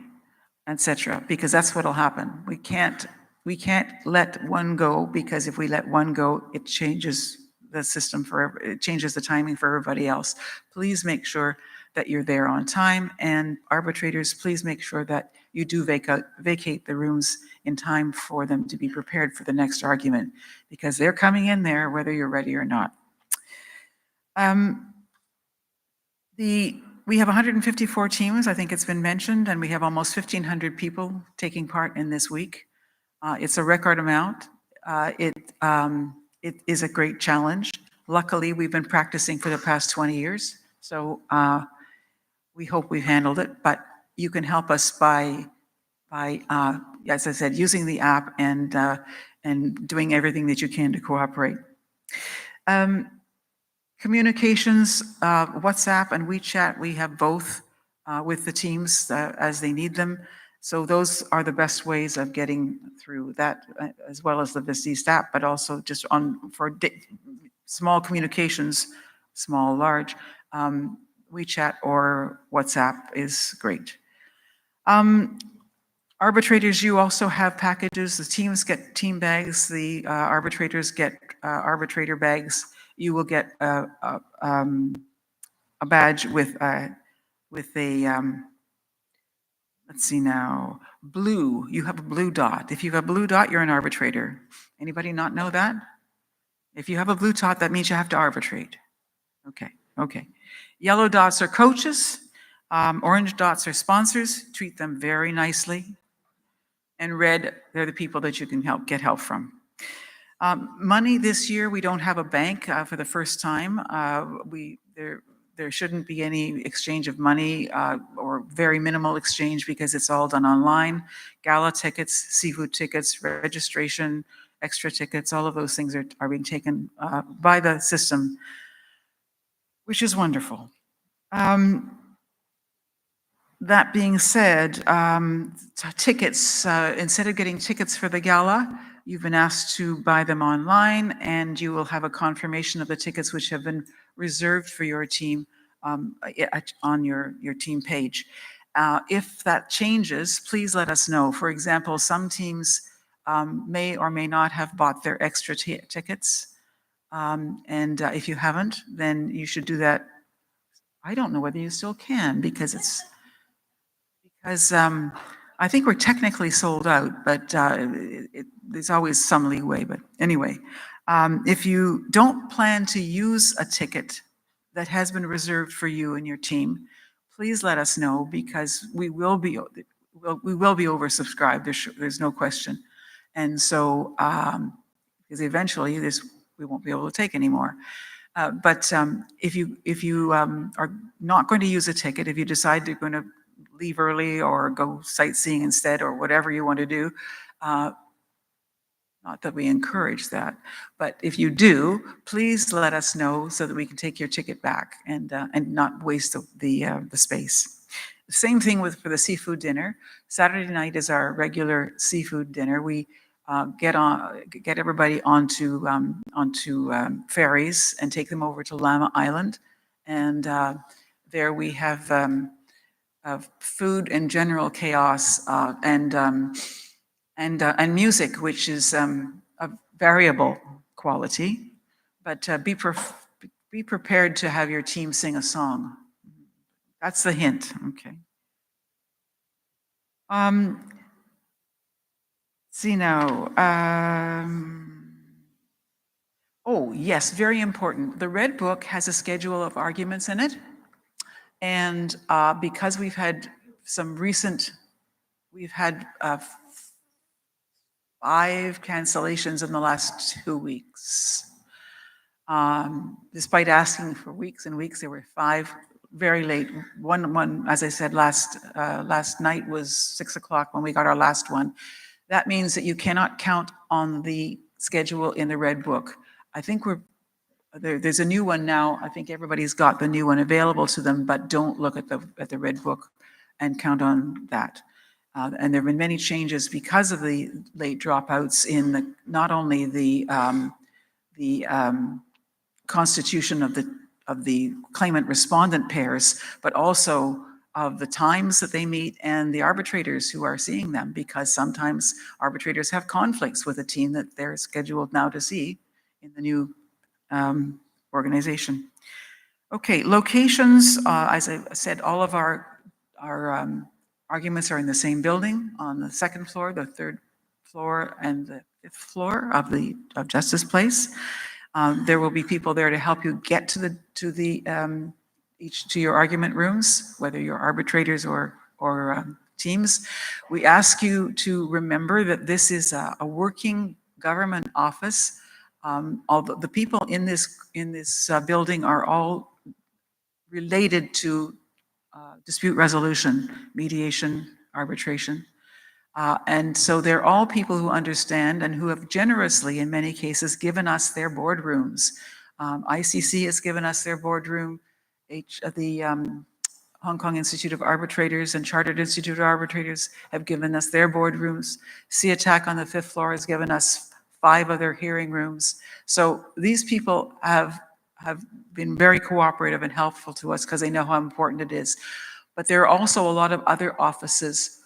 etc., because that's what'll happen. We can't let one go, because if we let one go, it changes the system it changes the timing for everybody else. Please make sure that you're there on time, and arbitrators, please make sure that you do vacate the rooms in time for them to be prepared for the next argument, because they're coming in there whether you're ready or not. We have 154 teams, I think it's been mentioned, and we have almost 1,500 people taking part in this week. It's a record amount. It is a great challenge. Luckily, we've been practicing for the past 20 years, so we hope we've handled it, but you can help us by as I said, using the app and doing everything that you can to cooperate. Communications, WhatsApp and WeChat, we have both with the teams as they need them. So those are the best ways of getting through that, as well as the This East app, but also just for small communications, small, large, WeChat or WhatsApp is great. Arbitrators, you also have packages. The teams get team bags. The arbitrators get arbitrator bags. You will get a badge with a let's see now, blue. You have a blue dot. If you have a blue dot, you're an arbitrator. Anybody not know that? If you have a blue dot, that means you have to arbitrate. Okay, okay. Yellow dots are coaches. Orange dots are sponsors. Treat them very nicely. And red, they're the people that you can get help from. Money this year, we don't have a bank for the first time. There shouldn't be any exchange of money or very minimal exchange because it's all done online. Gala tickets, seafood tickets, registration, extra tickets, all of those things are being taken by the system, which is wonderful. That being said, tickets, instead of getting tickets for the gala, you've been asked to buy them online and you will have a confirmation of the tickets which have been reserved for your team on your team page. If that changes, please let us know. For example, some teams may or may not have bought their extra tickets. If you haven't, then you should do that. I don't know whether you still can because I think we're technically sold out, but there's always some leeway. But anyway, if you don't plan to use a ticket that has been reserved for you and your team, please let us know because we will be oversubscribed. There's no question. And so, because eventually we won't be able to take anymore. But if you are not going to use a ticket, if you decide you're going to leave early or go sightseeing instead or whatever you want to do, not that we encourage that, but if you do, please let us know so that we can take your ticket back and not waste the space. Same thing for the seafood dinner. Saturday night is our regular seafood dinner. We get everybody onto ferries and take them over to Lama Island, and there we have food and general chaos and music, which is of variable quality, but be prepared to have your team sing a song. That's the hint. Okay. See now. Oh, yes, very important. The Red Book has a schedule of arguments in it. And because we've had we've had 5 cancellations in the last 2 weeks. Despite asking for weeks and weeks, there were 5 very late. One, as I said, last night was 6 o'clock when we got our last one. That means that you cannot count on the schedule in the Red Book. I think there's a new one now. I think everybody's got the new one available to them, but don't look at the Red Book and count on that. And there have been many changes because of the late dropouts in not only the constitution of the claimant-respondent pairs, but also of the times that they meet and the arbitrators who are seeing them, because sometimes arbitrators have conflicts with a team that they're scheduled now to see in the new organization. Okay, locations, as I said, all of our arguments are in the same building on the 2nd floor, the 3rd floor, and the 5th floor of Justice Place. There will be people there to help you get to your argument rooms, whether you're arbitrators or teams. We ask you to remember that this is a working government office. Although the people in this building are all related to dispute resolution, mediation, arbitration. And so they're all people who understand and who have generously, in many cases, given us their boardrooms. ICC has given us their boardroom. The Hong Kong Institute of Arbitrators and Chartered Institute of Arbitrators have given us their boardrooms. CIATAC on the 5th floor has given us 5 other hearing rooms. So these people have been very cooperative and helpful to us because they know how important it is. But there are also a lot of other offices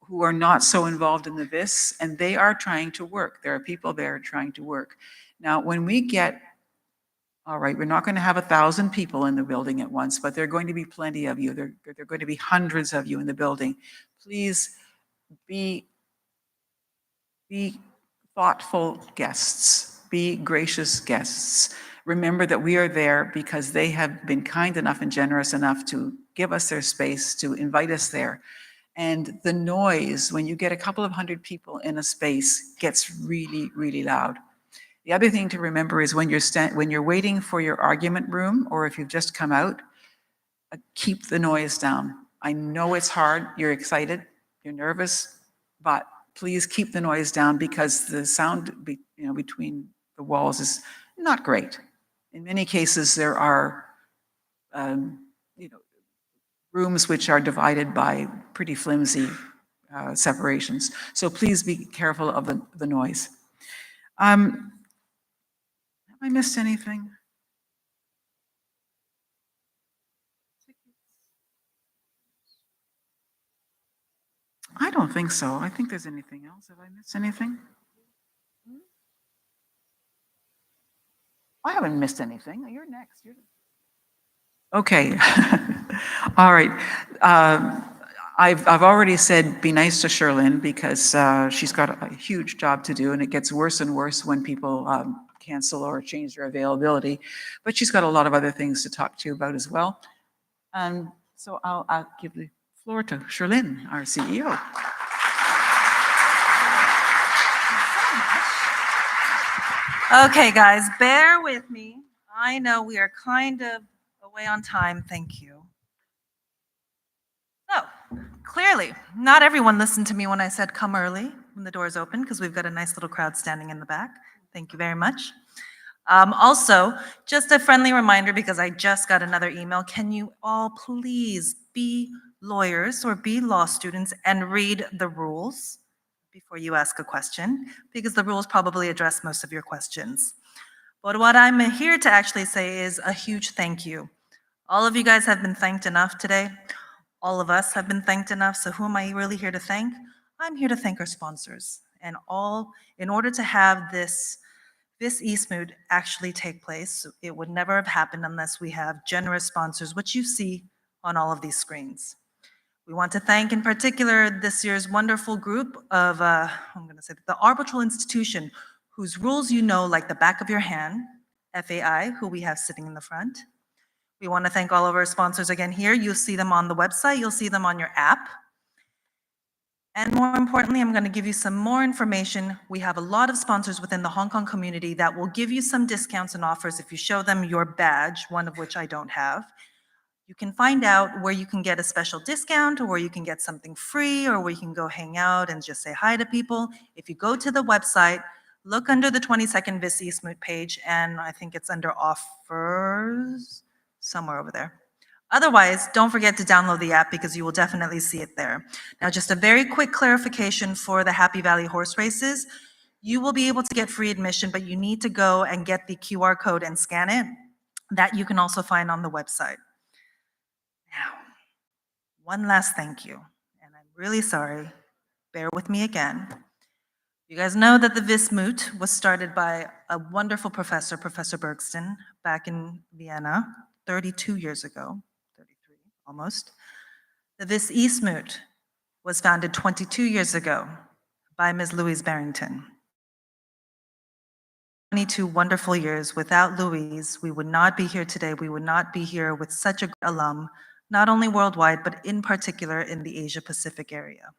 who are not so involved in the VIS, and they are trying to work. There are people there trying to work. Now, when we get, all right, we're not going to have 1,000 people in the building at once, but there are going to be plenty of you. There are going to be hundreds of you in the building. Please be thoughtful guests, be gracious guests. Remember that we are there because they have been kind enough and generous enough to give us their space, to invite us there. And the noise, when you get a couple of hundred people in a space, gets really, really loud. The other thing to remember is when you're waiting for your argument room, or if you've just come out, keep the noise down. I know it's hard, you're excited, you're nervous, but please keep the noise down because the sound between the walls is not great. In many cases, there are rooms which are divided by pretty flimsy separations. So please be careful of the noise. Have I missed anything? I don't think so. I think there's anything else. Have I missed anything? I haven't missed anything. You're next. Okay. All right. I've already said be nice to Sherlyn because she's got a huge job to do, and it gets worse and worse when people cancel or change their availability. But she's got a lot of other things to talk to you about as well. So I'll give the floor to Sherlyn, our CEO. Okay, guys, bear with me. I know we are kind of away on time. Thank you. So, clearly, not everyone listened to me when I said come early when the doors open, because we've got a nice little crowd standing in the back. Thank you very much. Also, just a friendly reminder, because I just got another email, can you all please be lawyers or be law students and read the rules before you ask a question, because the rules probably address most of your questions. But what I'm here to actually say is a huge thank you. All of you guys have been thanked enough today. All of us have been thanked enough. So who am I really here to thank? I'm here to thank our sponsors. And in order to have this Eastmoot actually take place, it would never have happened unless we have generous sponsors, which you see on all of these screens. We want to thank in particular this year's wonderful group of, I'm going to say the Arbitral Institution, whose rules you know like the back of your hand, FAI, who we have sitting in the front. We want to thank all of our sponsors again here. You'll see them on the website, you'll see them on your app. And more importantly, I'm going to give you some more information. We have a lot of sponsors within the Hong Kong community that will give you some discounts and offers if you show them your badge, one of which I don't have. You can find out where you can get a special discount, or where you can get something free, or where you can go hang out and just say hi to people. If you go to the website, look under the 22nd VIS Eastmoot page, and I think it's under offers, somewhere over there. Otherwise, don't forget to download the app because you will definitely see it there. Now, just a very quick clarification for the Happy Valley horse races. You will be able to get free admission, but you need to go and get the QR code and scan it. That you can also find on the website. Now, one last thank you, and I'm really sorry. Bear with me again. You guys know that the VIS Moot was started by a wonderful professor, Professor Bergsten, back in Vienna 32 years ago, 33 almost. The VIS Eastmoot was founded 22 years ago by Ms. Louise Barrington. 22 wonderful years. Without Louise, we would not be here today. We would not be here with such a great alum, not only worldwide, but in particular in the Asia Pacific area.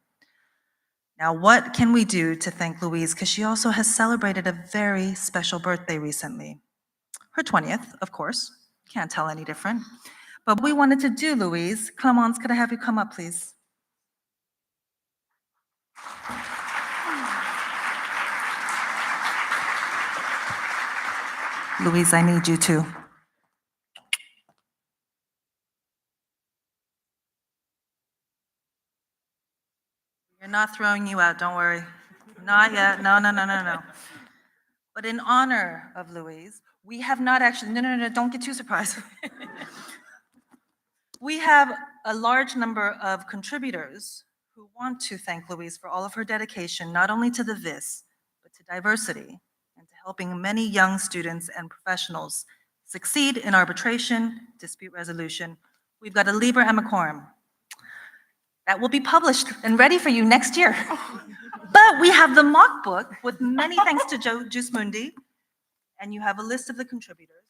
Now, what can we do to thank Louise? Because she also has celebrated a very special birthday recently. Her 20th, of course. Can't tell any different. But what we wanted to do, Louise, Clemence, could I have you come up, please? Louise, I need you too. We're not throwing you out, don't worry. Not yet, no. But in honor of Louise, we have not actually, no, don't get too surprised. We have a large number of contributors who want to thank Louise for all of her dedication, not only to the VIS, but to diversity and to helping many young students and professionals succeed in arbitration, dispute resolution. We've got a Liber Amicorum that will be published and ready for you next year. But we have the mock book with many thanks to Jus Mundi, and you have a list of the contributors.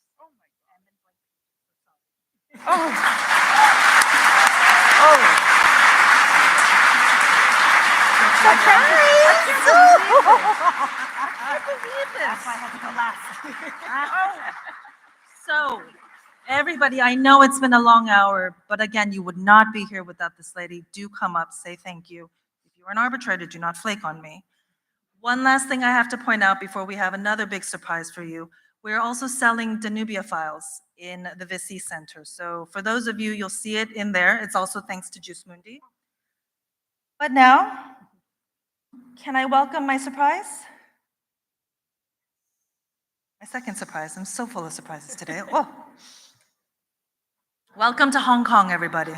So, everybody, I know it's been a long hour, but again, you would not be here without this lady. Do come up, say thank you. If you're an arbitrator, do not flake on me. One last thing I have to point out before we have another big surprise for you. We're also selling Danubia files in the VISI Center. So for those of you, you'll see it in there. It's also thanks to Jus Mundi. But now, can I welcome my surprise? My second surprise. I'm so full of surprises today. Oh. Welcome to Hong Kong, everybody.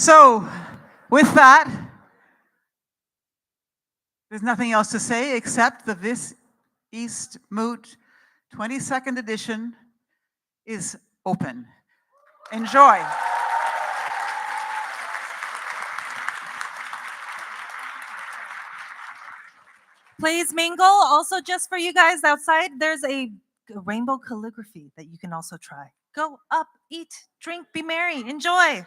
So, with that, there's nothing else to say except that this East Moot 22nd edition is open. Enjoy. Please mingle. Also, just for you guys outside, there's a rainbow calligraphy that you can also try. Go up, eat, drink, be merry, enjoy.